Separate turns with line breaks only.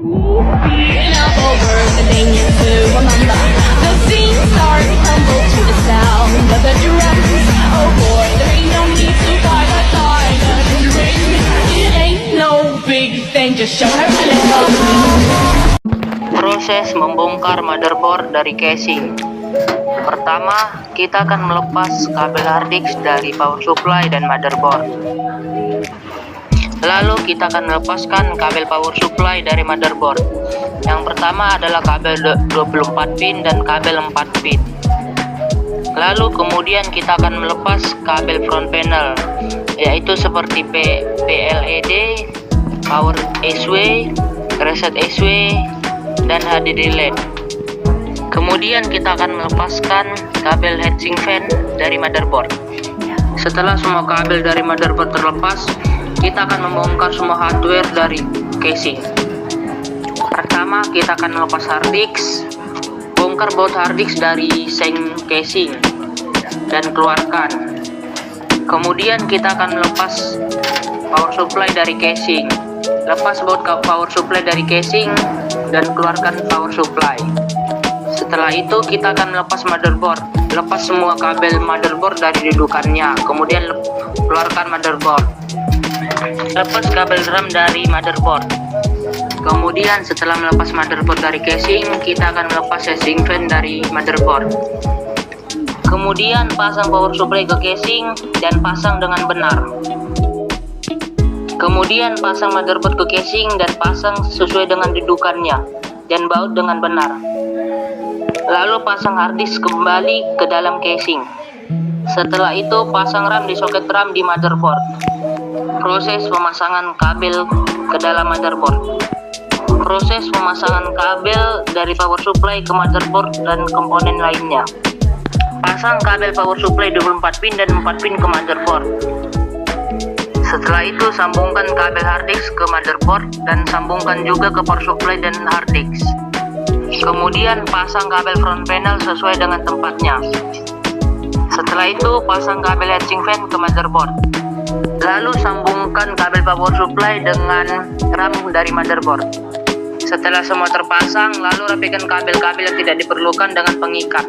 Up over the thing to remember. The scene start humble to the sound of the drums. Oh boy, there ain't no need to fight a time. It ain't no big thing, just show her a little.
Proses membongkar motherboard dari casing. Pertama, kita akan melepas kabel hard disk dari power supply dan motherboard. Lalu kita akan melepaskan kabel power supply dari motherboard. Yang pertama adalah kabel 24 pin dan kabel 4 pin. Lalu kemudian kita akan melepas kabel front panel, yaitu seperti PLED, power SW, reset SW, dan HDD LED. Kemudian kita akan melepaskan kabel heatsink fan dari motherboard. Setelah semua kabel dari motherboard terlepas, kita akan membongkar semua hardware dari casing. Pertama, kita akan melepas hard disk. Bongkar baut hard disk dari seng casing dan keluarkan. Kemudian kita akan melepas power supply dari casing. Lepas baut power supply dari casing dan keluarkan power supply. Setelah itu kita akan melepas motherboard. Lepas semua kabel motherboard dari dudukannya. Kemudian keluarkan motherboard. Lepas kabel RAM dari motherboard. Kemudian setelah melepas motherboard dari casing, kita akan melepas heatsink fan dari motherboard. Kemudian pasang power supply ke casing dan pasang dengan benar. Kemudian pasang motherboard ke casing dan pasang sesuai dengan dudukannya dan baut dengan benar. Lalu pasang hard disk kembali ke dalam casing. Setelah itu pasang RAM di soket RAM di motherboard. Proses pemasangan kabel ke dalam motherboard. Proses pemasangan kabel dari power supply ke motherboard dan komponen lainnya. Pasang kabel power supply 24 pin dan 4 pin ke motherboard. Setelah itu sambungkan kabel hard disk ke motherboard dan sambungkan juga ke power supply dan hard disk. Kemudian pasang kabel front panel sesuai dengan tempatnya. Setelah itu pasang kabel heatsink fan ke motherboard. Lalu sambungkan kabel power supply dengan RAM dari motherboard. Setelah semua terpasang, lalu rapikan kabel-kabel yang tidak diperlukan dengan pengikat.